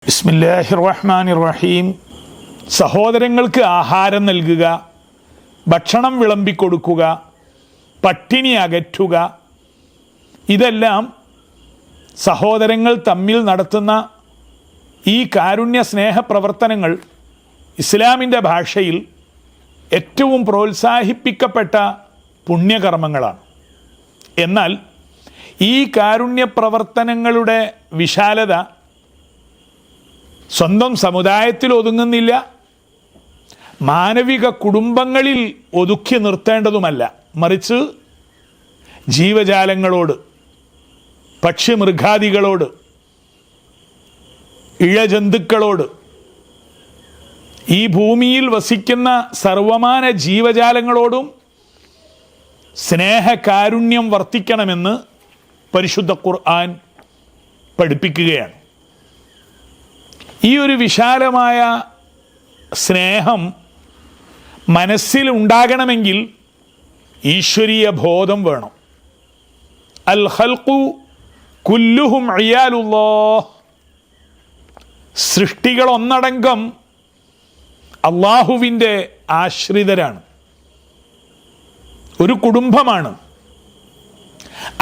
ബിസ്മില്ലാഹിർ റഹ്മാനിർ റഹീം. സഹോദരങ്ങൾക്ക് ആഹാരം നൽകുക, ഭക്ഷണം വിളമ്പിക്കൊടുക്കുക, പട്ടിണി അകറ്റുക, ഇതെല്ലാം സഹോദരങ്ങൾ തമ്മിൽ നടത്തുന്ന ഈ കാരുണ്യ സ്നേഹ പ്രവർത്തനങ്ങൾ ഇസ്ലാമിൻ്റെ ഭാഷയിൽ ഏറ്റവും പ്രോത്സാഹിപ്പിക്കപ്പെട്ട പുണ്യകർമ്മങ്ങളാണ്. എന്നാൽ ഈ കാരുണ്യ പ്രവർത്തനങ്ങളുടെ വിശാലത സ്വന്തം സമുദായത്തിൽ ഒതുങ്ങുന്നില്ല, മാനവിക കുടുംബങ്ങളിൽ ഒതുക്കി നിർത്തേണ്ടതുമല്ല. മറിച്ച് ജീവജാലങ്ങളോട്, പക്ഷിമൃഗാദികളോട്, ഇഴജന്തുക്കളോട്, ഈ ഭൂമിയിൽ വസിക്കുന്ന സർവമാന ജീവജാലങ്ങളോടും സ്നേഹകാരുണ്യം വർത്തിക്കണമെന്ന് പരിശുദ്ധ ഖുർആൻ പഠിപ്പിക്കുകയാണ്. ഈ ഒരു വിശാലമായ സ്നേഹം മനസ്സിൽ ഉണ്ടാകണമെങ്കിൽ ഈശ്വരീയ ബോധം വേണം. അൽ ഖൽഖു കുല്ലുഹും ഇയാലുല്ലാഹ്, സൃഷ്ടികൾ ഒന്നടങ്കം അള്ളാഹുവിൻ്റെ ആശ്രിതരാണ്, ഒരു കുടുംബമാണ്.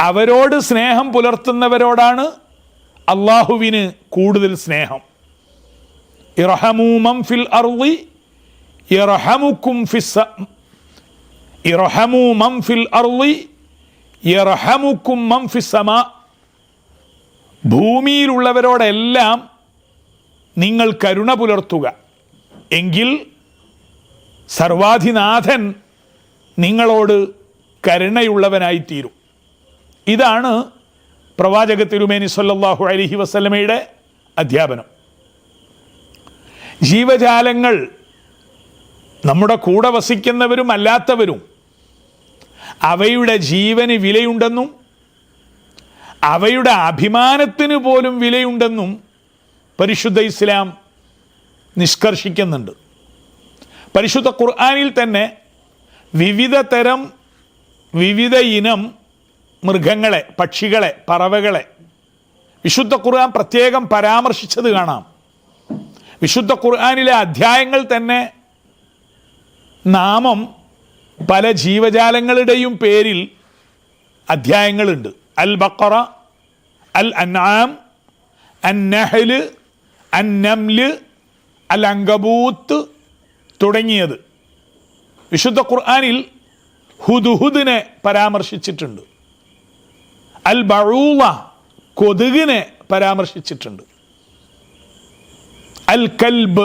അവരോട് സ്നേഹം പുലർത്തുന്നവരോടാണ് അള്ളാഹുവിന് കൂടുതൽ സ്നേഹം. ഇർഹമൂ മൻ ഫിൽ അർളി യർഹമുക്കും ഇർഹമൂ മൻ ഫിൽ അർളി യർഹമുക്കും മൻ ഫിസ് സമാ. ഭൂമിയിലുള്ളവരോടെല്ലാം നിങ്ങൾ കരുണ പുലർത്തുക, എങ്കിൽ സർവാധിനാഥൻ നിങ്ങളോട് കരുണയുള്ളവനായിത്തീരും. ഇതാണ് പ്രവാചക തിരുമേനി സ്വല്ലല്ലാഹു അലൈഹി വസല്ലമയുടെ അധ്യാപനം. ജീവജാലങ്ങൾ, നമ്മുടെ കൂടെ വസിക്കുന്നവരും അല്ലാത്തവരും, അവയുടെ ജീവന് വിലയുണ്ടെന്നും അവയുടെ അഭിമാനത്തിന് പോലും വിലയുണ്ടെന്നും പരിശുദ്ധ ഇസ്ലാം നിഷ്കർഷിക്കുന്നുണ്ട്. പരിശുദ്ധ ഖുർആനിൽ തന്നെ വിവിധ ഇനം മൃഗങ്ങളെ, പക്ഷികളെ, പറവകളെ വിശുദ്ധ ഖുർആൻ പ്രത്യേകം പരാമർശിച്ചത് കാണാം. വിശുദ്ധ ഖുർആനിലെ അധ്യായങ്ങൾ തന്നെ നാമം പല ജീവജാലങ്ങളുടെയും പേരിൽ അധ്യായങ്ങളുണ്ട്. അൽ ബഖറ, അൽ അൻആം, അൻ നഹ്ൽ, അൻ നംല്, അൽ അങ്കബൂത്ത് തുടങ്ങിയത്. വിശുദ്ധ ഖുർആനിൽ ഹുദ്ഹുദിനെ പരാമർശിച്ചിട്ടുണ്ട്. അൽ ബഊള, കൊതുകിനെ പരാമർശിച്ചിട്ടുണ്ട്. അൽ കൽബ്,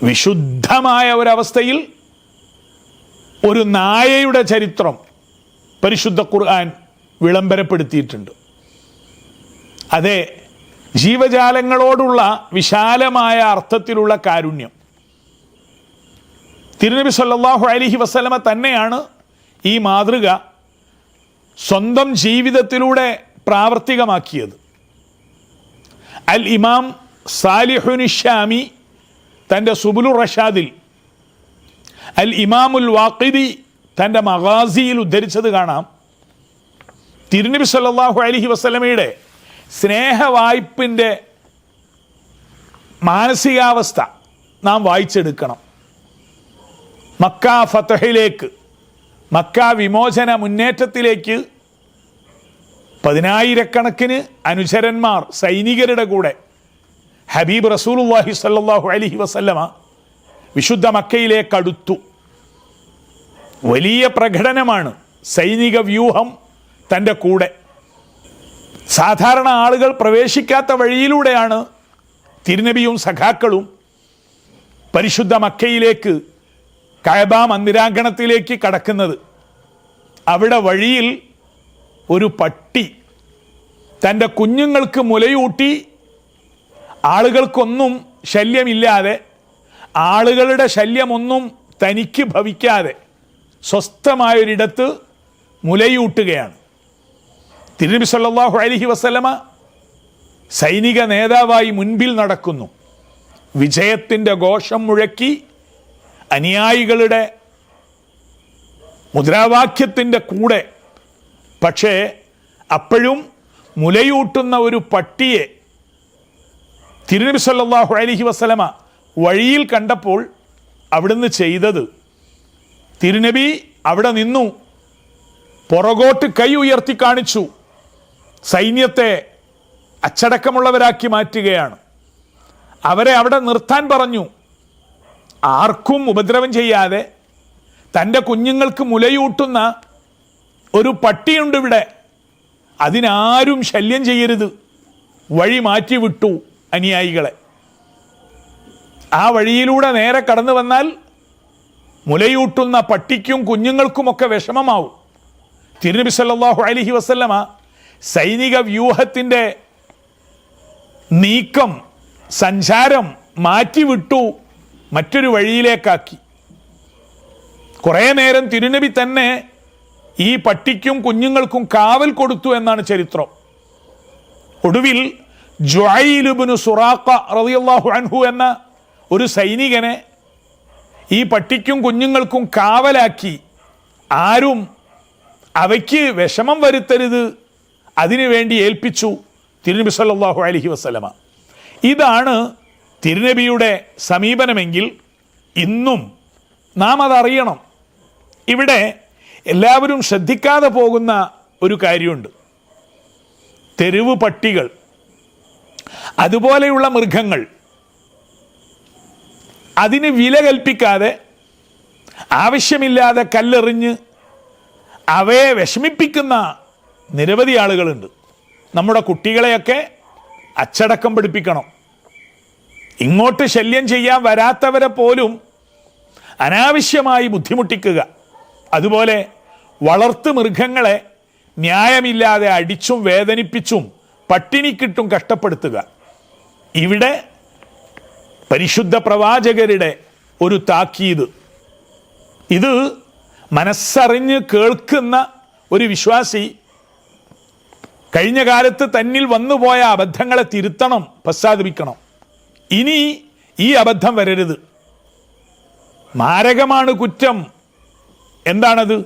വിശുദ്ധമായ ഒരവസ്ഥയിൽ ഒരു നായയുടെ ചരിത്രം പരിശുദ്ധ ഖുർആൻ വിളംബരപ്പെടുത്തിയിട്ടുണ്ട്. അതെ, ജീവജാലങ്ങളോടുള്ള വിശാലമായ അർത്ഥത്തിലുള്ള കാരുണ്യം തിരുനബി സല്ലല്ലാഹു അലൈഹി വസല്ലമ തന്നെയാണ് ഈ മാതൃക സ്വന്തം ജീവിതത്തിലൂടെ പ്രാവർത്തികമാക്കിയത്. അൽ ഇമാം സാലിഹുൻ ശാമി തൻ്റെ സുബുലുർ റഷാദിൽ, അൽ ഇമാമുൽ വാഖിദി തൻ്റെ മഗാസിയിൽ ഉദ്ധരിച്ചത് കാണാം. തിരുനബി സല്ലല്ലാഹു അലൈഹി വസല്ലമയുടെ സ്നേഹവായ്പിൻ്റെ മാനസികാവസ്ഥ നാം വായിച്ചെടുക്കണം. മക്ക ഫതഹിലേക്ക്, മക്ക വിമോചന മുന്നേറ്റത്തിലേക്ക് 10,000 അനുചരന്മാർ, സൈനികരുടെ കൂടെ ഹബീബ് റസൂലുള്ളാഹി സ്വല്ലല്ലാഹു അലൈഹി വസല്ലമ വിശുദ്ധ മക്കയിലേക്ക് അടുത്തു. വലിയ പ്രകടനമാണ്, സൈനിക വ്യൂഹം തൻ്റെ കൂടെ. സാധാരണ ആളുകൾ പ്രവേശിക്കാത്ത വഴിയിലൂടെയാണ് തിരുനബിയും സഖാക്കളും പരിശുദ്ധ മക്കയിലേക്ക്, കഅബ മന്ദിരാങ്കണത്തിലേക്ക് കടക്കുന്നത്. അവിടെ വഴിയിൽ ഒരു പട്ടി തൻ്റെ കുഞ്ഞുങ്ങൾക്ക് മുലയൂട്ടി, ആളുകൾക്കൊന്നും ശല്യമില്ലാതെ, ആളുകളുടെ ശല്യമൊന്നും തനിക്ക് ഭവിക്കാതെ സ്വസ്ഥമായൊരിടത്ത് മുലയൂട്ടുകയാണ്. തിരുനബി സല്ലല്ലാഹു അലൈഹി വസല്ലമ സൈനിക നേതാവായി മുൻപിൽ നടക്കുന്നു. വിജയത്തിൻ്റെ ഘോഷം മുഴക്കി, അനുയായികളുടെ മുദ്രാവാക്യത്തിൻ്റെ കൂടെ. പക്ഷേ അപ്പോഴും മുലയൂട്ടുന്ന ഒരു പട്ടിയെ തിരുനബി സല്ലല്ലാഹു അലൈഹി വസല്ലമ വഴിയിൽ കണ്ടപ്പോൾ അവിടുന്ന് ചെയ്തത്, തിരുനബി അവിടെ നിന്നു, പുറകോട്ട് കൈ ഉയർത്തി കാണിച്ചു, സൈന്യത്തെ അച്ചടക്കമുള്ളവരാക്കി മാറ്റുകയാണ്. അവരെ അവിടെ നിർത്താൻ പറഞ്ഞു. ആർക്കും ഉപദ്രവം ചെയ്യാതെ തൻ്റെ കുഞ്ഞുങ്ങൾക്ക് മുലയൂട്ടുന്ന ഒരു പട്ടിയുണ്ട് ഇവിടെ, അതിനാരും ശല്യം ചെയ്യരുത്. വഴി മാറ്റി വിട്ടു അനുയായികളെ. ആ വഴിയിലൂടെ നേരെ കടന്നു വന്നാൽ മുലയൂട്ടുന്ന പട്ടിക്കും കുഞ്ഞുങ്ങൾക്കുമൊക്കെ വിഷമമാവും. തിരുനബി സല്ലല്ലാഹു അലൈഹി വസല്ലമ സൈനിക വ്യൂഹത്തിൻ്റെ നീക്കം, സഞ്ചാരം മാറ്റിവിട്ടു, മറ്റൊരു വഴിയിലേക്കാക്കി. കുറേ നേരം തിരുനബി തന്നെ ഈ പട്ടിക്കും കുഞ്ഞുങ്ങൾക്കും കാവൽ കൊടുത്തു എന്നാണ് ചരിത്രം. ഒടുവിൽ ജുഐൽ ഇബ്നു സുറാഖ റളിയല്ലാഹു അൻഹു എന്ന ഒരു സൈനികനെ ഈ പട്ടിക്കും കുഞ്ഞുങ്ങൾക്കും കാവലാക്കി. ആരും അവയ്ക്ക് വിഷമം വരുത്തരുത്, അതിനുവേണ്ടി ഏൽപ്പിച്ചു തിരുനബി സല്ലല്ലാഹു അലൈഹി വസല്ലമ. ഇതാണ് തിരുനബിയുടെ സമീപനമെങ്കിൽ ഇന്നും നാം അതറിയണം. ഇവിടെ എല്ലാവരും ശ്രദ്ധിക്കാതെ പോകുന്ന ഒരു കാര്യമുണ്ട്. തെരുവ് പട്ടികൾ, അതുപോലെയുള്ള മൃഗങ്ങൾ, അതിന് വില കൽപ്പിക്കാതെ ആവശ്യമില്ലാതെ കല്ലെറിഞ്ഞ് അവയെ വിഷമിപ്പിക്കുന്ന നിരവധി ആളുകളുണ്ട്. നമ്മുടെ കുട്ടികളെയൊക്കെ അച്ചടക്കം പഠിപ്പിക്കണം. ഇങ്ങോട്ട് ശല്യം ചെയ്യാൻ വരാത്തവരെ പോലും അനാവശ്യമായി ബുദ്ധിമുട്ടിക്കുക, അതുപോലെ വളർത്തു മൃഗങ്ങളെ ന്യായമില്ലാതെ അടിച്ചും വേദനിപ്പിച്ചും പട്ടിണിക്കിട്ടും കഷ്ടപ്പെടുത്തുക. ഇവിടെ പരിശുദ്ധ പ്രവാചകരുടെ ഒരു താക്കീത്, ഇത് മനസ്സറിഞ്ഞ് കേൾക്കുന്ന ഒരു വിശ്വാസി കഴിഞ്ഞ കാലത്ത് തന്നിൽ വന്നുപോയ അബദ്ധങ്ങളെ തിരുത്തണം, പശ്ചാത്തപിക്കണം. ഇനി ഈ അബദ്ധം വരരുത്. മാരകമാണ് കുറ്റം. എന്താണത്?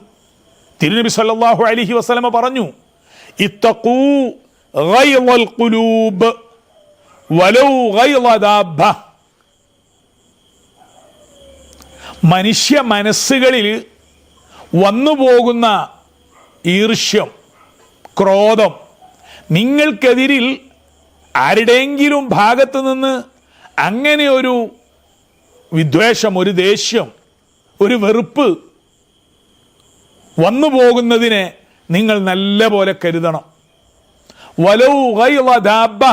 തിരുനബി സല്ലല്ലാഹു അലൈഹി വസല്ലമ പറഞ്ഞു, ഇത്തഖൂ ഗൈളൽ ഖുലൂബ് വലൗ ഗൈള ദാബ്ബ. മനുഷ്യ മനസ്സുകളിൽ വന്നുപോകുന്ന ഈർഷ്യം, ക്രോധം, നിങ്ങൾക്കെതിരിൽ ആരുടെയെങ്കിലും ഭാഗത്ത് നിന്ന് അങ്ങനെ ഒരു വിദ്വേഷം, ഒരു ദേഷ്യം, ഒരു വെറുപ്പ് വന്നു പോകുന്നതിനെ നിങ്ങൾ നല്ല പോലെ കരുതണം. വലൗ ഗൈള ദാബ്ബ,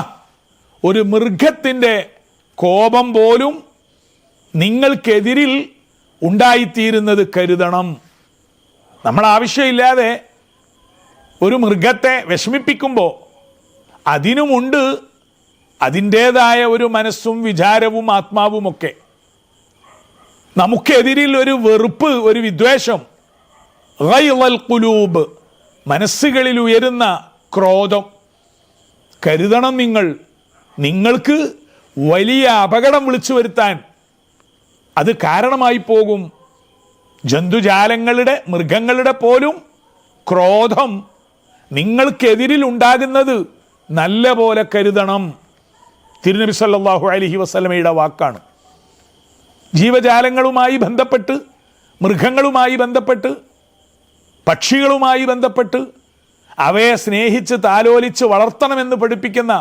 ഒരു മൃഗത്തിൻ്റെ കോപം പോലും നിങ്ങൾക്കെതിരിൽ ഉണ്ടായിത്തീരുന്നത് കരുതണം. നമ്മൾ ആവശ്യമില്ലാതെ ഒരു മൃഗത്തെ വിഷമിപ്പിക്കുമ്പോൾ അതിനുമുണ്ട് അതിൻ്റേതായ ഒരു മനസ്സും വിചാരവും ആത്മാവുമൊക്കെ. നമുക്കെതിരിൽ ഒരു വെറുപ്പ്, ഒരു വിദ്വേഷം, ഗൈളൽ ഖുലൂബ്, മനസ്സുകളിൽ ഉയരുന്ന ക്രോധം കരുതണം. നിങ്ങൾക്ക് വലിയ അപകടം വിളിച്ചു വരുത്താൻ അത് കാരണമായി പോകും. ജന്തുജാലങ്ങളുടെ, മൃഗങ്ങളുടെ പോലും ക്രോധം നിങ്ങൾക്കെതിരിൽ ഉണ്ടാകുന്നത് നല്ല പോലെ കരുതണം. തിരുനബി സല്ലല്ലാഹു അലൈഹി വസല്ലമയുടെ വാക്കാണ്. ജീവജാലങ്ങളുമായി ബന്ധപ്പെട്ട്, മൃഗങ്ങളുമായി ബന്ധപ്പെട്ട്, പക്ഷികളുമായി ബന്ധപ്പെട്ട് അവയെ സ്നേഹിച്ച് താലോലിച്ച് വളർത്തണമെന്ന് പഠിപ്പിക്കുന്ന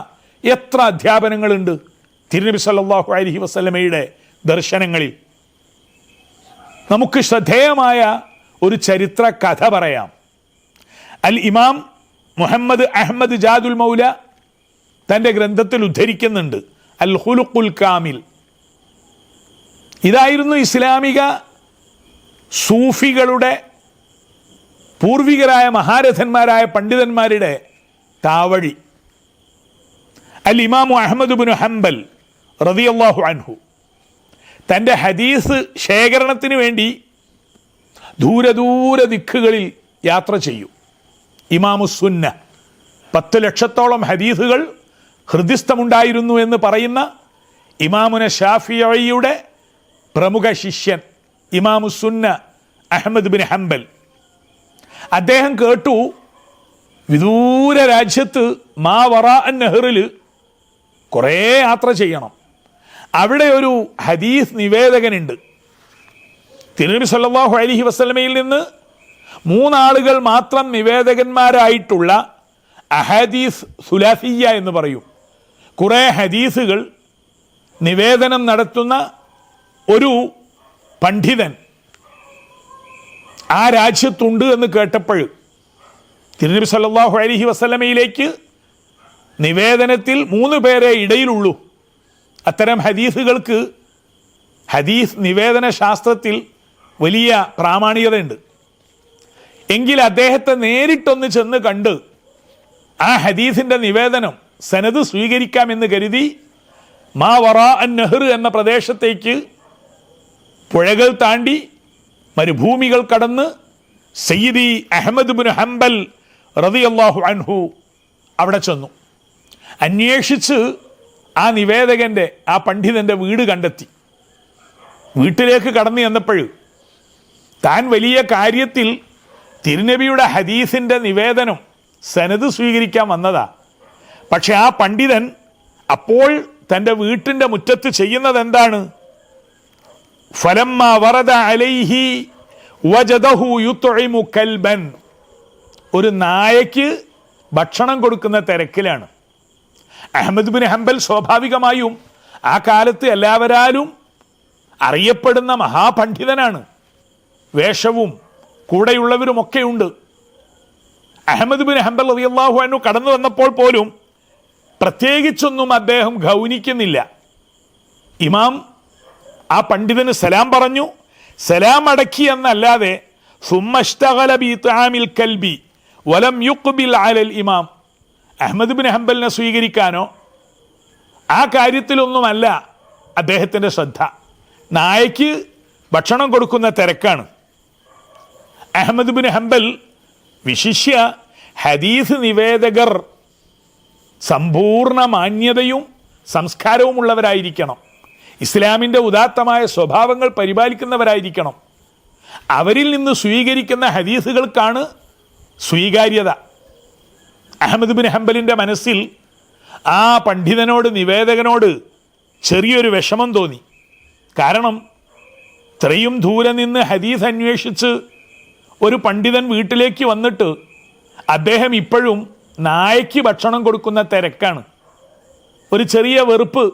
എത്ര അധ്യാപനങ്ങളുണ്ട് തിരുനബി സല്ലല്ലാഹു അലൈഹി വസല്ലമയുടെ ദർശനങ്ങളിൽ. നമുക്ക് ശ്രദ്ധേയമായ ഒരു ചരിത്ര കഥ പറയാം. അൽ ഇമാം മുഹമ്മദ് അഹ്മദ് ജാദുൽ മൗല തൻ്റെ ഗ്രന്ഥത്തിൽ ഉദ്ധരിക്കുന്നുണ്ട്, അൽ ഖുലുഖുൽ കാമിൽ. ഇതായിരുന്നു ഇസ്ലാമിക സൂഫികളുടെ പൂർവികരായ മഹാരഥന്മാരായ പണ്ഡിതന്മാരുടെ താവഴി. അൽ ഇമാമു അഹ്മദ് ഇബ്നു ഹംബൽ റളിയല്ലാഹു അൻഹു തൻ്റെ ഹദീസ് ശേഖരണത്തിന് വേണ്ടി ദൂര ദിക്കുകളിൽ യാത്ര ചെയ്യും. ഇമാമുസുന്ന, 10 ലക്ഷത്തോളം ഹദീസുകൾ ഹൃദിസ്ഥമുണ്ടായിരുന്നു എന്ന് പറയുന്ന ഇമാമുന ഷാഫിഈയുടെ പ്രമുഖ ശിഷ്യൻ ഇമാമുസുന്ന അഹ്മദ് ബിൻ ഹംബൽ, അദ്ദേഹം കേട്ടു, വിദൂര രാജ്യത്ത് മാവറാ നെഹ്റിൽ കുറേ യാത്ര ചെയ്യണം. അവിടെ ഒരു ഹദീസ് നിവേദകനുണ്ട്. തിരുനബി സല്ലല്ലാഹു അലൈഹി വസല്ലമയിൽ നിന്ന് 3 ആളുകൾ മാത്രം നിവേദകന്മാരായിട്ടുള്ള അഹദീസ് സുലാസിയ്യ എന്ന് പറയും. കുറേ ഹദീസുകൾ നിവേദനം നടത്തുന്ന ഒരു പണ്ഡിതൻ ആ രാജ്യത്തുണ്ട് എന്ന് കേട്ടപ്പോൾ തിരുനബി സല്ലല്ലാഹു അലൈഹി വസല്ലമയിലേക്ക് നിവേദനത്തിൽ 3 പേരെ ഇടയിലുള്ളൂ. അത്തരം ഹദീസുകൾക്ക് ഹദീസ് നിവേദന ശാസ്ത്രത്തിൽ വലിയ പ്രാമാണികതയുണ്ട്. എങ്കിൽ അദ്ദേഹത്തെ നേരിട്ടൊന്ന് ചെന്ന് കണ്ട് ആ ഹദീസിൻ്റെ നിവേദനം സനദ് സ്വീകരിക്കാമെന്ന് കരുതി മാ വറാ അൻ നഹ്ർ എന്ന പ്രദേശത്തേക്ക് പുഴകൾ താണ്ടി മരുഭൂമികൾ കടന്ന് സയ്യിദി അഹ്മദ് ബിൻ ഹംബൽ റളിയല്ലാഹു അൻഹു അവിടെ ചെന്നു. അന്വേഷിച്ച് ആ നിവേദകൻ്റെ ആ പണ്ഡിതൻ്റെ വീട് കണ്ടെത്തി. വീട്ടിലേക്ക് കടന്നു ചെന്നപ്പോൾ താൻ വലിയ കാര്യത്തിൽ തിരുനബിയുടെ ഹദീസിൻ്റെ നിവേദനം സനദ് സ്വീകരിക്കാൻ വന്നതാ. പക്ഷെ ആ പണ്ഡിതൻ അപ്പോൾ തൻ്റെ വീട്ടിൻ്റെ മുറ്റത്ത് ചെയ്യുന്നത് എന്താണ്? ഫലമ്മ വറദ അലൈഹി വജദഹു യുത്ഇമു കൽബൻ, ഒരു നായയ്ക്ക് ഭക്ഷണം കൊടുക്കുന്ന തിരക്കിലാണ്. അഹ്മദ് ബിൻ ഹംബൽ സ്വാഭാവികമായും ആ കാലത്ത് എല്ലാവരാലും അറിയപ്പെടുന്ന മഹാപണ്ഡിതനാണ്. വേഷവും കൂടെയുള്ളവരുമൊക്കെ ഉണ്ട്. അഹ്മദ് ബിൻ ഹംബൽ റളിയല്ലാഹു അൻഹു കടന്നു വന്നപ്പോൾ പോലും പ്രത്യേകിച്ചൊന്നും അദ്ദേഹം ഗൗനിക്കുന്നില്ല. ഇമാം ആ പണ്ഡിതന് സലാം പറഞ്ഞു. സലാം അടക്കി എന്നല്ലാതെ സുമ്മഷ്തഗല ബിത്ആമിൽ കൽബി വലം യുഖ്ബിൽ അലൽ ഇമാം, അഹ്മദ് ബിൻ ഹംബലിനെ സ്വീകരിക്കാനോ ആ കാര്യത്തിലൊന്നുമല്ല അദ്ദേഹത്തിൻ്റെ ശ്രദ്ധ. നായയ്ക്ക് ഭക്ഷണം കൊടുക്കുന്ന തിരക്കാണ്. അഹ്മദ് ബിൻ ഹംബൽ വിശിഷ്യ ഹദീസ് നിവേദകർ സമ്പൂർണ്ണ മാന്യതയും സംസ്കാരവുമുള്ളവരായിരിക്കണം. ഇസ്ലാമിൻ്റെ ഉദാത്തമായ സ്വഭാവങ്ങൾ പരിപാലിക്കുന്നവരായിരിക്കണം. അവരിൽ നിന്ന് സ്വീകരിക്കുന്ന ഹദീസുകൾക്കാണ് സ്വീകാര്യത. അഹ്മദ് ബിൻ ഹംബലിൻ്റെ മനസ്സിൽ ആ പണ്ഡിതനോട്, നിവേദകനോട് ചെറിയൊരു വിഷമം തോന്നി. കാരണം ഇത്രയും ദൂരെ നിന്ന് ഹദീസ് അന്വേഷിച്ച് ഒരു പണ്ഡിതൻ വീട്ടിലേക്ക് വന്നിട്ട് അദ്ദേഹം ഇപ്പോഴും നായയ്ക്ക് ഭക്ഷണം കൊടുക്കുന്ന തിരക്കാണ്. ഒരു ചെറിയ വെറുപ്പ്,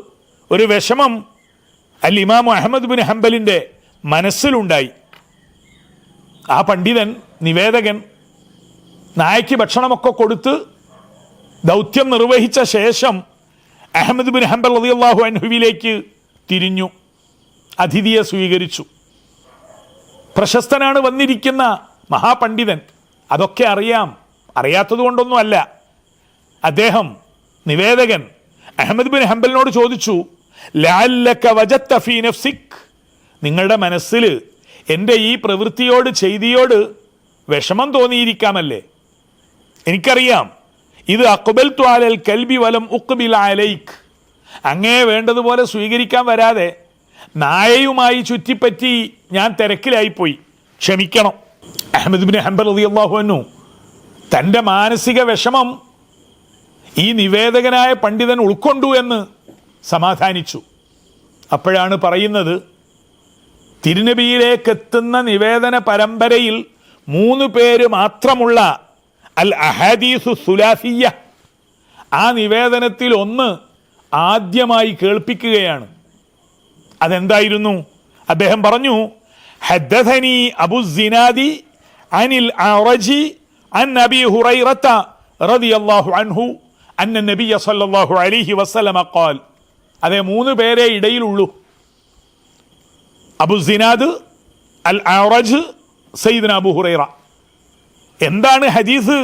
ഒരു വിഷമം അൽ ഇമാം അഹ്മദ് ബിൻ ഹംബലിൻ്റെ മനസ്സിലുണ്ടായി. ആ പണ്ഡിതൻ, നിവേദകൻ നായയ്ക്ക് ഭക്ഷണമൊക്കെ കൊടുത്ത് ദൗത്യം നിർവഹിച്ച ശേഷം അഹ്മദ് ബിൻ ഹംബൽ റളിയല്ലാഹു അൻഹുവിലേക്ക് തിരിഞ്ഞു. അതിഥിയെ സ്വീകരിച്ചു. പ്രശസ്തനാണ് വന്നിരിക്കുന്ന മഹാപണ്ഡിതൻ, അതൊക്കെ അറിയാം, അറിയാത്തത് കൊണ്ടൊന്നുമല്ല. അദ്ദേഹം, നിവേദകൻ അഹ്മദ് ബിൻ ഹംബലിനോട് ചോദിച്ചു, ലഅല്ലക വജദ്ത ഫീ നഫ്സിക്, നിങ്ങളുടെ മനസ്സിൽ എൻ്റെ ഈ പ്രവൃത്തിയോട്, ചെയ്തിയോട് വിഷമം തോന്നിയിരിക്കാമല്ലേ? എനിക്കറിയാം, ഇത് അഖ്ബൽതു അലൽ കൽബി വലം ഉഖ്ബിൽ അലൈക്, അങ്ങേ വേണ്ടതുപോലെ സ്വീകരിക്കാൻ വരാതെ നായയുമായി ചുറ്റിപ്പറ്റി ഞാൻ തിരക്കിലായിപ്പോയി, ക്ഷമിക്കണം. അഹ്മദ് ബിൻ ഹംബൽ റളിയല്ലാഹു അൻഹു തൻ്റെ മാനസിക വിഷമം ഈ നിവേദകനായ പണ്ഡിതൻ ഉൾക്കൊണ്ടു എന്ന് സമാധാനിച്ചു. അപ്പോഴാണ് പറയുന്നത്, തിരുനബിയിലേക്ക് എത്തുന്ന നിവേദന പരമ്പരയിൽ 3 പേര് മാത്രമുള്ള അൽ അഹദീസു സുലാസിയ്യ, ആ നിവേദനത്തിൽ ഒന്ന് ആദ്യമായി കേൾപ്പിക്കുകയാണ്. അതെന്തായിരുന്നു? അദ്ദേഹം പറഞ്ഞു, ഹദ്ദഥനി അബു സിനാദി അനിൽ അറജി അൻ അബി ഹുറൈറത റളിയല്ലാഹു അൻഹു അന്ന നബിയ സല്ലല്ലാഹു അലൈഹി വസല്ലമ ഖാൽ. അതേ 3 പേരെ ഇടയിലുള്ളൂ. അബു സിനാദ്, അൽ അറജ്, സയ്യിദ്ന അബു ഹുറൈറ. എന്താണ് ഹദീസ്?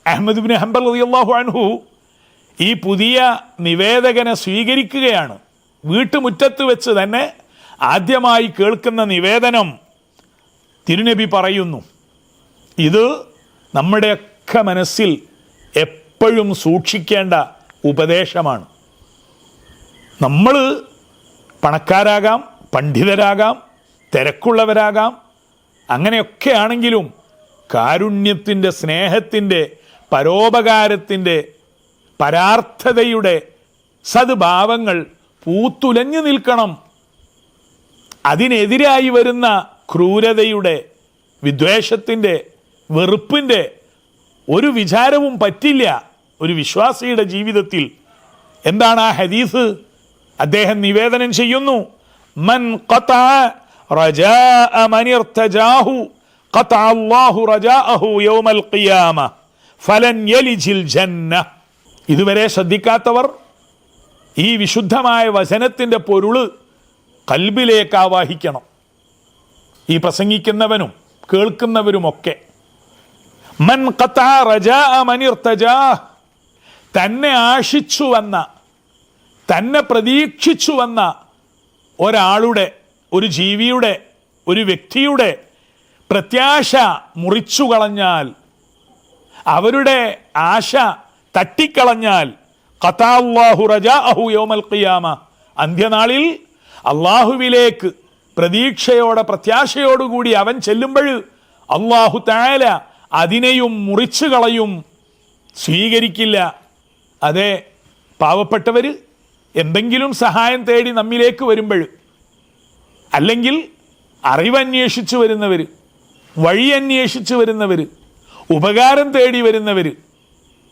അഹ്മദ് ബിൻ ഹംബൽ റളിയല്ലാഹു അൻഹു ഈ പുതിയ നിവേദകനെ സ്വീകരിക്കുകയാണ്. വീട്ടുമുറ്റത്ത് വെച്ച് തന്നെ ആദ്യമായി കേൾക്കുന്ന നിവേദനം തിരുനബി പറയുന്നു. ഇത് നമ്മുടെയൊക്കെ മനസ്സിൽ എപ്പോഴും സൂക്ഷിക്കേണ്ട ഉപദേശമാണ്. നമ്മൾ പണക്കാരാകാം, പണ്ഡിതരാകാം, തിരക്കുള്ളവരാകാം, അങ്ങനെയൊക്കെ ആണെങ്കിലും കാരുണ്യത്തിൻ്റെ, സ്നേഹത്തിൻ്റെ, പരോപകാരത്തിൻ്റെ, പരാർത്ഥതയുടെ സദ്ഭാവങ്ങൾ പൂത്തുലഞ്ഞു നിൽക്കണം. അതിനെതിരായി വരുന്ന ക്രൂരതയുടെ, വിദ്വേഷത്തിൻ്റെ, വെറുപ്പിൻ്റെ ഒരു വിചാരവും പറ്റില്ല ഒരു വിശ്വാസിയുടെ ജീവിതത്തിൽ. എന്താണ് ആ ഹദീസ്? അദ്ദേഹം നിവേദനം ചെയ്യുന്നു, മൻ ഖതഅ റജാഅ മൻ ഇർതജാഹു ഖതഅ അല്ലാഹു റജാഅഹു യൗമൽ ഖിയാമ ഫലൻ യലിജിൽ ജന്ന. ഇതുവരെ ശ്രദ്ധിക്കാത്തവർ ഈ വിശുദ്ധമായ വചനത്തിൻ്റെ പൊരുള് കൽബിലേക്ക് ആവാഹിക്കണം. ഈ പ്രസംഗിക്കുന്നവനും കേൾക്കുന്നവരുമൊക്കെ. മൻ ഖതഅ റജാഅ മൻ ഇർതജാഹ്, തന്നെ ആശിച്ചുവെന്ന, തന്നെ പ്രതീക്ഷിച്ചുവെന്ന ഒരാളുടെ, ഒരു ജീവിയുടെ, ഒരു വ്യക്തിയുടെ പ്രത്യാശ മുറിച്ചു കളഞ്ഞാൽ, അവരുടെ ആശ തട്ടിക്കളഞ്ഞാൽ, ഖതഅ അല്ലാഹു റജാഅഹു യൗമൽ ഖിയാമ, അന്ത്യനാളിൽ അള്ളാഹുവിലേക്ക് പ്രതീക്ഷയോടെ, പ്രത്യാശയോടുകൂടി അവൻ ചെല്ലുമ്പോൾ അല്ലാഹു തആല അതിനെയും മുറിച്ചു കളയും, സ്വീകരിക്കില്ല. അതെ, പാവപ്പെട്ടവർ എന്തെങ്കിലും സഹായം തേടി നമ്മിലേക്ക് വരുമ്പോൾ, അല്ലെങ്കിൽ അറിവന്വേഷിച്ച് വരുന്നവർ, വഴി അന്വേഷിച്ച് വരുന്നവർ, ഉപകാരം തേടി വരുന്നവർ,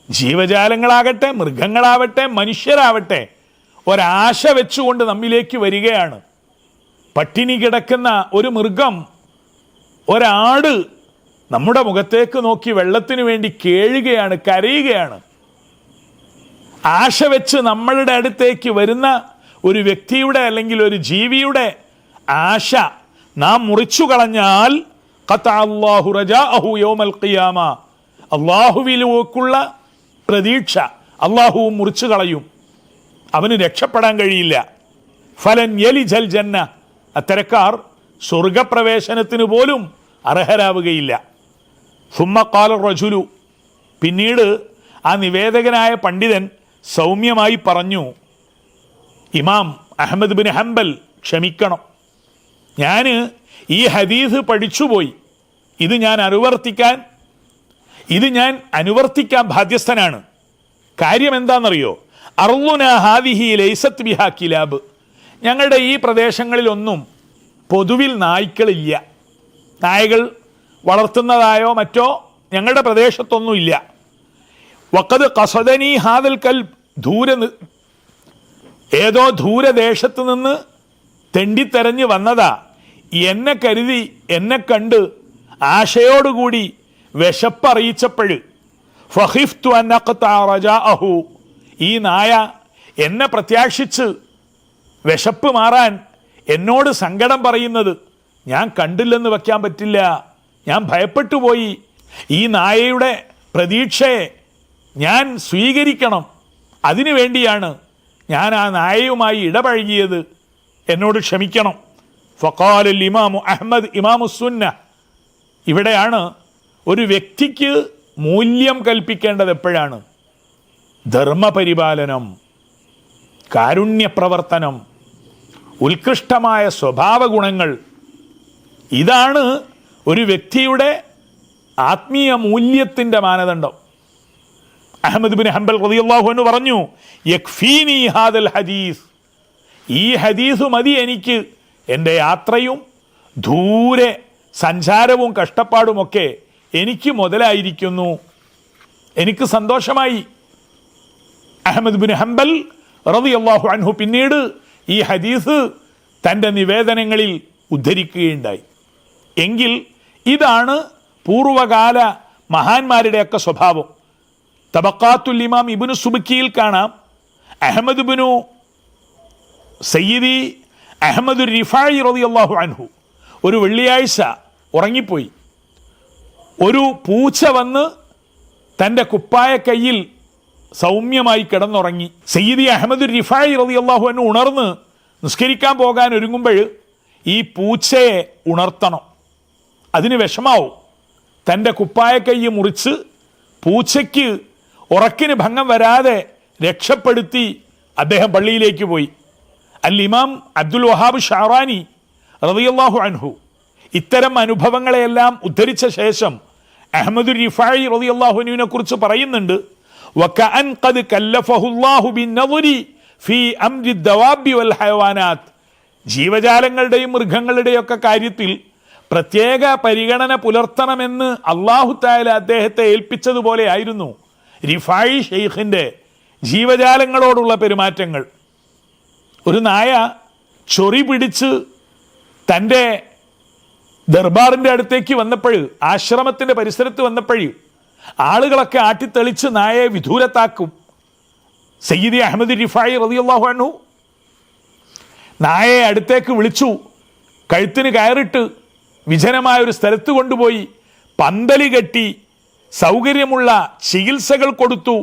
ജീവജാലങ്ങളാകട്ടെ, മൃഗങ്ങളാവട്ടെ, മനുഷ്യരാവട്ടെ, ഒരാശ വെച്ചുകൊണ്ട് നമ്മിലേക്ക് വരികയാണ്. പട്ടിണി കിടക്കുന്ന ഒരു മൃഗം, ഒരാട് നമ്മുടെ മുഖത്തേക്ക് നോക്കി വെള്ളത്തിന് വേണ്ടി കേഴുകയാണ്, കരയുകയാണ്. ആശ വെച്ച് നമ്മളുടെ അടുത്തേക്ക് വരുന്ന ഒരു വ്യക്തിയുടെ അല്ലെങ്കിൽ ഒരു ജീവിയുടെ ആശ നാം മുറിച്ചു കളഞ്ഞാൽ ഖതഅ അല്ലാഹു റജാഅഹു യൗമൽ ഖിയാമ, അള്ളാഹുവിലേക്കുള്ള പ്രതീക്ഷ അള്ളാഹു മുറിച്ചു കളയും, അവന് രക്ഷപ്പെടാൻ കഴിയില്ല. ഫലൻ യലിജൽ ജന്ന, അത്തരക്കാർ സ്വർഗപ്രവേശനത്തിന് പോലും അർഹരാവുകയില്ല. സുമ്മ ഖാല റജുലു, പിന്നീട് ആ നിവേദകനായ പണ്ഡിതൻ സൗമ്യമായി പറഞ്ഞു, ഇമാം അഹ്മദ് ബിൻ ഹംബൽ, ക്ഷമിക്കണം, ഞാൻ ഈ ഹദീസ് പഠിച്ചുപോയി, ഇത് ഞാൻ അനുവർത്തിക്കാൻ ബാധ്യസ്ഥനാണ്. കാര്യം എന്താണെന്നറിയോ? അർളുന ഹാദിഹി ലൈസത്ത് ബിഹാ കിലാബ്, ഞങ്ങളുടെ ഈ പ്രദേശങ്ങളിലൊന്നും പൊതുവിൽ നായ്ക്കളില്ല, നായകൾ വളർത്തുന്നതായോ മറ്റോ ഞങ്ങളുടെ പ്രദേശത്തൊന്നുമില്ല. വഖദ് ഖസദനി ഹാദൽ കൽബ്, ഏതോ ദൂരദേശത്ത് നിന്ന് തെണ്ടിത്തെരഞ്ഞ് വന്നതാ, എന്നെ കരുതി, എന്നെ കണ്ട് ആശയോടുകൂടി വിശപ്പറിയിച്ചപ്പോൾ ഫഖിഫ്തു അൻ അഖ്തഅ റജാഅഹു, ഈ നായ എന്നെ പ്രത്യാശിച്ച് വിശപ്പ് മാറാൻ എന്നോട് സങ്കടം പറയുന്നത് ഞാൻ കണ്ടില്ലെന്ന് വയ്ക്കാൻ പറ്റില്ല, ഞാൻ ഭയപ്പെട്ടു പോയി. ഈ നായയുടെ പ്രതീക്ഷയെ ഞാൻ സ്വീകരിക്കണം, അതിനു വേണ്ടിയാണ് ഞാൻ ആ നായയുമായി ഇടപഴകിയത്, എന്നോട് ക്ഷമിക്കണം. ഫഖാലൽ ഇമാമു അഹ്മദ്, ഇമാമു സുന്ന, ഇവിടെയാണ് ഒരു വ്യക്തിക്ക് മൂല്യം കൽപ്പിക്കേണ്ടത്. എപ്പോഴാണ്? ധർമ്മപരിപാലനം, കാരുണ്യപ്രവർത്തനം, ഉത്കൃഷ്ടമായ സ്വഭാവ ഗുണങ്ങൾ, ഇതാണ് ഒരു വ്യക്തിയുടെ ആത്മീയ മൂല്യത്തിൻ്റെ മാനദണ്ഡം. അഹ്മദ് ബിൻ ഹംബൽ റളിയല്ലാഹു അൻഹു പറഞ്ഞു, യക്ഫീനി ഹാദൽ ഹദീസ്, ഈ ഹദീസ് മതി എനിക്ക്, എൻ്റെ യാത്രയും ദൂരെ സഞ്ചാരവും കഷ്ടപ്പാടുമൊക്കെ എനിക്ക് മുതലായിരിക്കുന്നു, എനിക്ക് സന്തോഷമായി. അഹ്മദ് ബിൻ ഹംബൽ റളിയല്ലാഹു അൻഹു പിന്നീട് ഈ ഹദീസ് തൻ്റെ നിവേദനങ്ങളിൽ ഉദ്ധരിക്കുകയുണ്ടായി. എങ്കിൽ ഇതാണ് പൂർവകാല മഹാന്മാരുടെയൊക്കെ സ്വഭാവം. തബഖാത്തുൽ ഇമാം ഇബ്നു സുബ്കിയിൽ കാണാം, അഹ്മദ് ബിനു സയ്യിദി അഹ്മദ് റിഫായി റളിയല്ലാഹു അൻഹു ഒരു വെള്ളിയാഴ്ച ഉറങ്ങിപ്പോയി. ഒരു പൂച്ച വന്ന് തൻ്റെ കുപ്പായ കയ്യിൽ സൗമ്യമായി കിടന്നുറങ്ങി. സയ്യിദി അഹ്മദ് റിഫായി റളിയല്ലാഹു അൻഹു ഉണർന്ന് നിസ്കരിക്കാൻ പോകാൻ ഒരുങ്ങുമ്പോൾ ഈ പൂച്ചയെ ഉണർത്തണം, അതിന് വിഷമാവും. തൻ്റെ കുപ്പായ കൈ മുറിച്ച് പൂച്ചയ്ക്ക് ഉറക്കിന് ഭംഗം വരാതെ രക്ഷപ്പെടുത്തി അദ്ദേഹം പള്ളിയിലേക്ക് പോയി. അൽ ഇമാം അബ്ദുൽ വഹാബ് ഷാറാനി റളിയല്ലാഹു അൻഹു ഇത്തരം അനുഭവങ്ങളെയെല്ലാം ഉദ്ധരിച്ച ശേഷം അഹ്മദ് റിഫായി റളിയല്ലാഹു അൻഹുവിനെ കുറിച്ച് പറയുന്നുണ്ട്, വകഅൻ ഖദ് കല്ലഫഹുല്ലാഹു ബിന്നദരി ഫീ അംരി ദവാബി വൽ ഹയവാനാത്ത്, ജീവജാലങ്ങളുടെയും മൃഗങ്ങളുടെയും ഒക്കെ കാര്യത്തിൽ പ്രത്യേക പരിഗണന പുലർത്തണമെന്ന് അല്ലാഹു തആല അദ്ദേഹത്തെ ഏൽപ്പിച്ചതുപോലെ ആയിരുന്നു റിഫായി ഷെയ്ഖിൻ്റെ ജീവജാലങ്ങളോടുള്ള പെരുമാറ്റങ്ങൾ. ഒരു നായ ചൊറി പിടിച്ച് തൻ്റെ ദർബാറിൻ്റെ അടുത്തേക്ക് വന്നപ്പോൾ, ആശ്രമത്തിൻ്റെ പരിസരത്ത് വന്നപ്പോൾ ആളുകളൊക്കെ ആട്ടിത്തെളിച്ച് നായയെ വിദൂരത്താക്കും. സയ്യിദി അഹമ്മദ് റിഫായി റളിയല്ലാഹു അൻഹു നായയെ അടുത്തേക്ക് വിളിച്ചു, കഴുത്തിന് കയറിട്ട് വിജനമായ ഒരു സ്ഥലത്ത് കൊണ്ടുപോയി പന്തല് കെട്ടി സൗകര്യമുള്ള ചികിത്സകൾ കൊടുത്തു,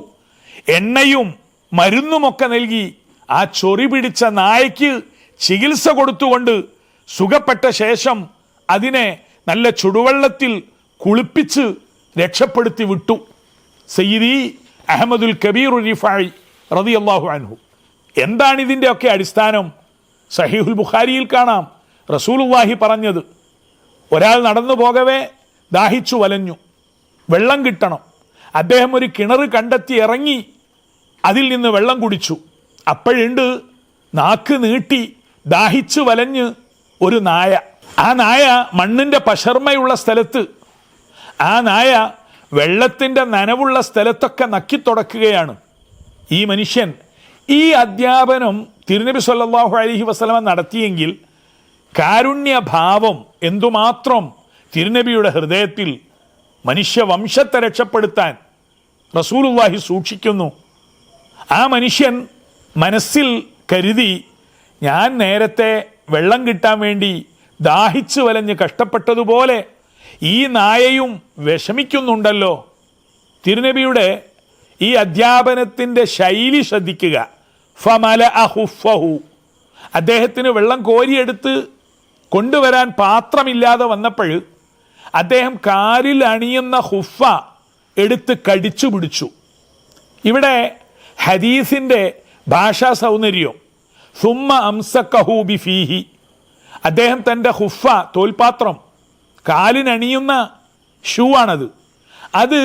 എണ്ണയും മരുന്നുമൊക്കെ നൽകി ആ ചൊറി പിടിച്ച നായയ്ക്ക് ചികിത്സ കൊടുത്തുകൊണ്ട് സുഖപ്പെട്ട ശേഷം അതിനെ നല്ല ചുടുവെള്ളത്തിൽ കുളിപ്പിച്ച് രക്ഷപ്പെടുത്തി വിട്ടു. സയ്യിദി അഹമ്മദുൽ കബീർ റിഫായി റളിയല്ലാഹു അൻഹു. എന്താണ് ഇതിൻ്റെയൊക്കെ അടിസ്ഥാനം? സഹീഹുൽ ബുഖാരിയിൽ കാണാം റസൂലുള്ളാഹി പറഞ്ഞത്, ഒരാൾ നടന്നു പോകവേ ദാഹിച്ചു വലഞ്ഞു, വെള്ളം കിട്ടണം. അദ്ദേഹം ഒരു കിണർ കണ്ടെത്തി ഇറങ്ങി അതിൽ നിന്ന് വെള്ളം കുടിച്ചു. അപ്പോഴുണ്ട് നാക്ക് നീട്ടി ദാഹിച്ചു വലഞ്ഞ് ഒരു നായ. ആ നായ മണ്ണിൻ്റെ പശർമയുള്ള സ്ഥലത്ത്, ആ നായ വെള്ളത്തിൻ്റെ നനവുള്ള സ്ഥലത്തൊക്കെ നക്കിത്തുടക്കുകയാണ്. ഈ മനുഷ്യൻ ഈ അധ്യാപനം തിരുനബി സല്ലല്ലാഹു അലൈഹി വസല്ലമ നടത്തിയെങ്കിൽ കാരുണ്യഭാവം എന്തുമാത്രം തിരുനബിയുടെ ഹൃദയത്തിൽ മനുഷ്യവംശത്തെ രക്ഷപ്പെടുത്താൻ റസൂലുള്ളാഹി സൂക്ഷിക്കുന്നു. ആ മനുഷ്യൻ മനസ്സിൽ കരുതി, ഞാൻ നേരത്തെ വെള്ളം കിട്ടാൻ വേണ്ടി ദാഹിച്ചു വലഞ്ഞ് കഷ്ടപ്പെട്ടതുപോലെ ഈ നായയും വിഷമിക്കുന്നുണ്ടല്ലോ. തിരുനബിയുടെ ഈ അധ്യാപനത്തിൻ്റെ ശൈലി ശ്രദ്ധിക്കുക. ഫമല അഹുഫഹു, അദ്ദേഹത്തിന് വെള്ളം കോരിയെടുത്ത് കൊണ്ടുവരാൻ പാത്രമില്ലാതെ വന്നപ്പോൾ അദ്ദേഹം കാലിൽ അണിയുന്ന ഹുഫ എടുത്ത് കടിച്ചു പിടിച്ചു. ഇവിടെ ഹദീസിൻ്റെ ഭാഷാ സൗന്ദര്യം, സുമ്മ അംസക്കഹു ബിഫീഹി, അദ്ദേഹം തൻ്റെ ഹുഫ, തോൽപാത്രം, കാലിനണിയുന്ന ഷൂ ആണത്, അത്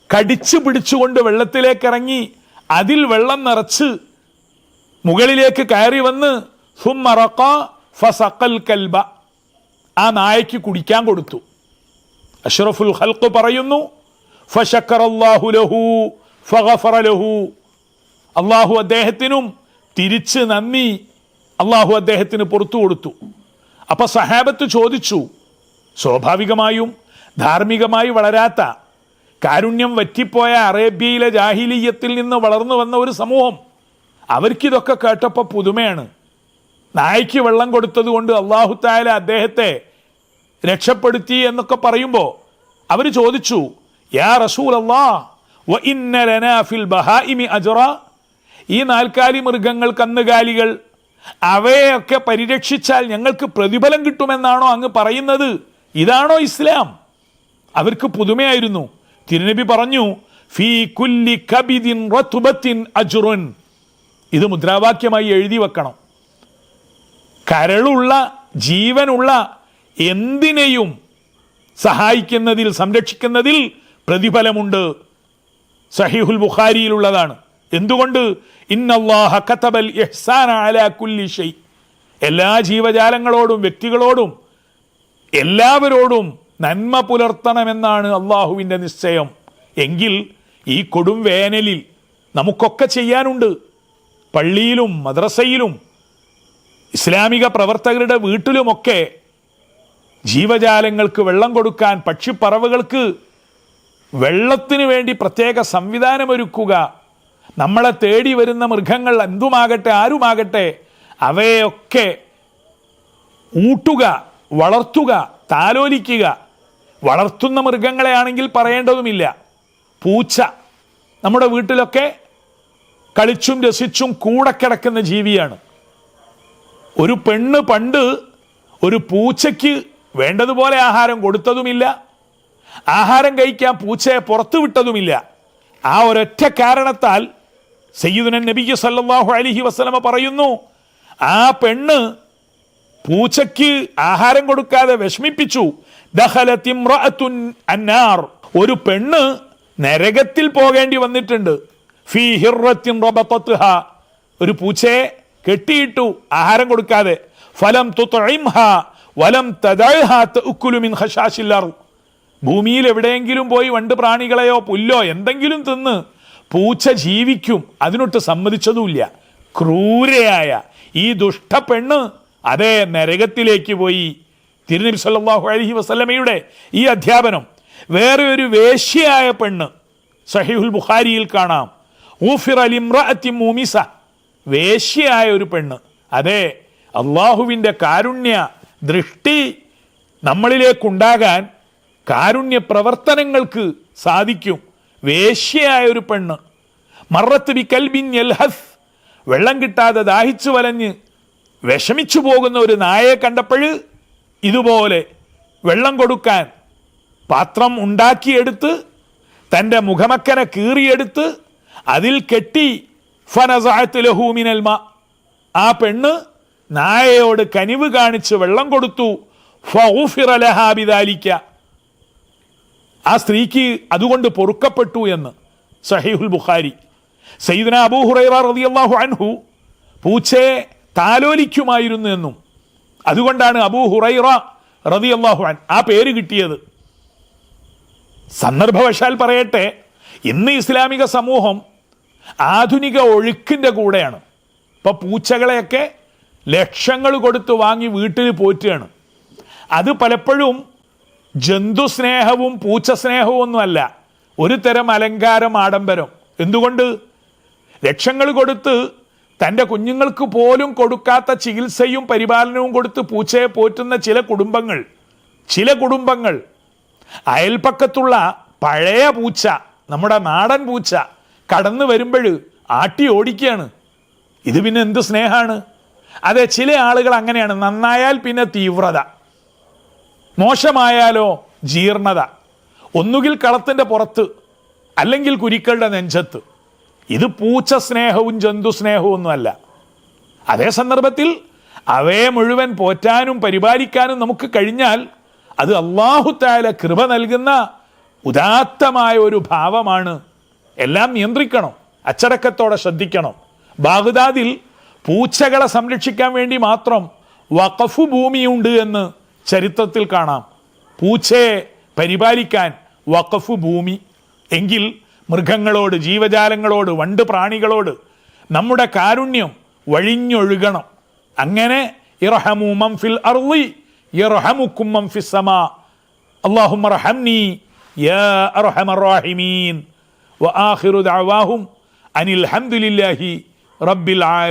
കടിച്ചു പിടിച്ചുകൊണ്ട് വെള്ളത്തിലേക്കിറങ്ങി അതിൽ വെള്ളം നിറച്ച് മുകളിലേക്ക് കയറി വന്ന് സുമ്മ റഖ ഫസഖൽ കൽബ, ആ നായയ്ക്ക് കുടിക്കാൻ കൊടുത്തു. അഷ്റഫുൽ ഖൽഖ് പറയുന്നു, ഫശക്കറല്ലാഹു ലഹു ഫഗഫറ ലഹു, അള്ളാഹു അദ്ദേഹത്തിനും തിരിച്ച് നന്ദി, അള്ളാഹു അദ്ദേഹത്തിന് പുറത്തു കൊടുത്തു. അപ്പം സഹാബത്ത് ചോദിച്ചു, സ്വാഭാവികമായും ധാർമ്മികമായി വളരാത്ത, കാരുണ്യം വറ്റിപ്പോയ അറേബ്യയിലെ ജാഹിലിയ്യത്തിൽ നിന്ന് വളർന്നു വന്ന ഒരു സമൂഹം, അവർക്കിതൊക്കെ കേട്ടപ്പോൾ പുതുമയാണ്. നായ്ക്ക് വെള്ളം കൊടുത്തത് കൊണ്ട് അല്ലാഹു തആല അദ്ദേഹത്തെ രക്ഷപ്പെടുത്തി എന്നൊക്കെ പറയുമ്പോൾ അവർ ചോദിച്ചു, യാ റസൂലല്ലാഹ് വ ഇന്ന ലനാ ഫിൽ ബഹായിമി അജ്റ, ഈ നാൽക്കാലി മൃഗങ്ങൾ, കന്നുകാലികൾ, അവയൊക്കെ പരിരക്ഷിച്ചാൽ ഞങ്ങൾക്ക് പ്രതിഫലം കിട്ടുമെന്നാണോ അങ്ങ് പറയുന്നത്? ഇതാണോ ഇസ്ലാം? അവർക്ക് പുതുമയായിരുന്നു. തിരുനബി പറഞ്ഞു, ഫീ കുല്ലി കബിദിൻ റത്ബത്തിൻ അജ്റുൻ, ഇത് മുദ്രാവാക്യമായി എഴുതി വെക്കണം. കരളുള്ള, ജീവനുള്ള എന്തിനേയും സഹായിക്കുന്നതിൽ, സംരക്ഷിക്കുന്നതിൽ പ്രതിഫലമുണ്ട്. സഹീഹുൽ ബുഖാരിയിലുള്ളതാണ്. എന്തുകൊണ്ട്? ഇന്നല്ലാഹ കതബൽ ഇഹ്സാന അലാ കുല്ലി ഷൈ, എല്ലാ ജീവജാലങ്ങളോടും വ്യക്തികളോടും എല്ലാവരോടും നന്മ പുലർത്തണമെന്നാണ് അള്ളാഹുവിൻ്റെ നിശ്ചയം. എങ്കിൽ ഈ കൊടും വേനലിൽ നമുക്കൊക്കെ ചെയ്യാനുണ്ട്. പള്ളിയിലും മദ്രസയിലും ഇസ്ലാമിക പ്രവർത്തകരുടെ വീട്ടിലുമൊക്കെ ജീവജാലങ്ങൾക്ക് വെള്ളം കൊടുക്കാൻ, പക്ഷിപ്പറവകൾക്ക് വെള്ളത്തിന് വേണ്ടി പ്രത്യേക സംവിധാനമൊരുക്കുക. നമ്മളെ തേടി വരുന്ന മൃഗങ്ങൾ എന്തുമാകട്ടെ, ആരുമാകട്ടെ, അവയൊക്കെ ഊട്ടുക, വളർത്തുക, താലോലിക്കുക. വളർത്തുന്ന മൃഗങ്ങളെ ആണെങ്കിൽ പറയേണ്ടതുമില്ല. പൂച്ച നമ്മുടെ വീട്ടിലൊക്കെ കളിച്ചും രസിച്ചും കൂടെ കിടക്കുന്ന ജീവിയാണ്. ഒരു പെണ്ണ് പണ്ട് ഒരു പൂച്ചയ്ക്ക് വേണ്ടതുപോലെ ആഹാരം കൊടുത്തതുമില്ല, ആഹാരം കഴിക്കാൻ പൂച്ചയെ പുറത്തു വിട്ടതുമില്ല. ആ ഒരൊറ്റ കാരണത്താൽ സയ്യിദുന നബി സല്ലല്ലാഹു അലൈഹി വസല്ലമ പറയുന്നു, ആ പെണ്ണ് പൂച്ചയ്ക്ക് ആഹാരം കൊടുക്കാതെ വിഷമിപ്പിച്ചു. ദഖലത് ഇംറഅത്തുൻ അന്നാർ, ഒരു പെണ്ണ് നരകത്തിൽ പോകേണ്ടി വന്നിട്ടുണ്ട്. ഫീ ഹിർറത്തിൻ റബതത്ഹാ, ഒരു പൂച്ചയെ കെട്ടിയിട്ടു ആഹാരം കൊടുക്കാതെ. ഫലം തുത്ഇംഹാ വലം തദഅഹാ തഅകുലു മിൻ ഖശാശിൽ അർദ്. ഭൂമിയിൽ എവിടെയെങ്കിലും പോയി വണ്ട് പ്രാണികളെയോ പുല്ലോ എന്തെങ്കിലും തിന്ന് പൂച്ച ജീവിക്കും. അതിനൊട്ട് സമ്മതിച്ചതുമില്ല. ക്രൂരയായ ഈ ദുഷ്ടപ്പെണ്ണ് അതേ നരകത്തിലേക്ക് പോയി. തിരുനബി സല്ലല്ലാഹു അലൈഹി വസല്ലമയുടെ ഈ അധ്യാപനം. വേറെ ഒരു വേശ്യയായ പെണ്ണ് സഹീഹുൽ ബുഖാരിയിൽ കാണാം. ഊഫിറ ലിംറഅത്തി മൂമിസ, വേശ്യയായ ഒരു പെണ്ണ്. അതെ, അള്ളാഹുവിൻ്റെ കാരുണ്യ ദൃഷ്ടി നമ്മളിലേക്കുണ്ടാകാൻ കാരുണ്യ പ്രവർത്തനങ്ങൾക്ക് സാധിക്കും. വേശ്യയായ ഒരു പെണ്ണ്. മറത്ത് ബി കൽബിൻ യൽഹസ്, വെള്ളം കിട്ടാതെ ദാഹിച്ചു വലഞ്ഞ് വിഷമിച്ചു പോകുന്ന ഒരു നായയെ കണ്ടപ്പോൾ ഇതുപോലെ വെള്ളം കൊടുക്കാൻ പാത്രം ഉണ്ടാക്കിയെടുത്ത് തൻ്റെ മുഖമക്കനെ കീറിയെടുത്ത് അതിൽ കെട്ടി ഫനസഅത് ലഹു മിനൽ മാ, ആ പെണ്ണ് നായയോട് കനിവ് കാണിച്ച് വെള്ളം കൊടുത്തു. ഫഉഫിറ ലഹാ ബിദാലിക, ആ സ്ത്രീക്ക് അതുകൊണ്ട് പൊറുക്കപ്പെട്ടു എന്ന് സഹീഹുൽ ബുഖാരി. സയ്യിദുനാ അബൂ ഹുറൈറ റളിയല്ലാഹു അൻഹു പൂച്ചയെ താലോലിക്കുമായിരുന്നു എന്നും അതുകൊണ്ടാണ് അബൂ ഹുറൈറ റളിയല്ലാഹു അൻഹു ആ പേര് കിട്ടിയത്. സന്ദർഭവശാൽ പറയട്ടെ, ഇന്ന് ഇസ്ലാമിക സമൂഹം ആധുനിക ഒഴുക്കിൻ്റെ കൂടെയാണ്. ഇപ്പോൾ പൂച്ചകളെയൊക്കെ ലക്ഷങ്ങൾ കൊടുത്ത് വാങ്ങി വീട്ടിൽ പോറ്റുകയാണ്. അത് പലപ്പോഴും ജന്തുസ്നേഹവും പൂച്ച സ്നേഹവും ഒന്നുമല്ല, ഒരു തരം അലങ്കാരം, ആഡംബരം. എന്തുകൊണ്ട്? ലക്ഷങ്ങൾ കൊടുത്ത് തൻ്റെ കുഞ്ഞുങ്ങൾക്ക് പോലും കൊടുക്കാത്ത ചികിത്സയും പരിപാലനവും കൊടുത്ത് പൂച്ചയെ പോറ്റുന്ന ചില കുടുംബങ്ങൾ അയൽപ്പക്കത്തുള്ള പഴയ പൂച്ച, നമ്മുടെ നാടൻ പൂച്ച കടന്നു വരുമ്പോൾ ആട്ടി ഓടിക്കുകയാണ്. ഇത് പിന്നെ എന്ത് സ്നേഹമാണ്? അതെ, ചില ആളുകൾ അങ്ങനെയാണ്. നന്നായാൽ പിന്നെ തീവ്രത, മോശമായാലോ ജീർണത. ഒന്നുകിൽ കളത്തിൻ്റെ പുറത്ത്, അല്ലെങ്കിൽ കുരിക്കളുടെ നെഞ്ചത്ത്. ഇത് പൂച്ച സ്നേഹവും ജന്തു സ്നേഹവും ഒന്നുമല്ല. അതേ സന്ദർഭത്തിൽ അവയെ മുഴുവൻ പോറ്റാനും പരിപാലിക്കാനും നമുക്ക് കഴിഞ്ഞാൽ അത് അല്ലാഹു തആല കൃപ നൽകുന്ന ഉദാത്തമായ ഒരു ഭാവമാണ്. എല്ലാം നിയന്ത്രിക്കണം, അച്ചടക്കത്തോടെ ശ്രദ്ധിക്കണം. ബാഗ്ദാദിൽ പൂച്ചകളെ സംരക്ഷിക്കാൻ വേണ്ടി മാത്രം വഖഫ് ഭൂമിയുണ്ട് എന്ന് ചരിത്രത്തിൽ കാണാം. പൂച്ചയെ പരിപാലിക്കാൻ വഖഫ് ഭൂമി. എങ്കിൽ മൃഗങ്ങളോട്, ജീവജാലങ്ങളോട്, വണ്ട് പ്രാണികളോട് നമ്മുടെ കാരുണ്യം വഴിഞ്ഞൊഴുകണം. അങ്ങനെ ഇർഹമു മൻ ഫിൽ അർളി യർഹമുക്കും മൻ ഫിസ് സമാ. അല്ലാഹുമ്മ റഹംനി യാ അർഹമർ റഹീമീൻ. വആഖിറു ദഅവാഹും അനിൽ ഹംദുലില്ലാഹി റബ്ബിൽ ആലമീൻ.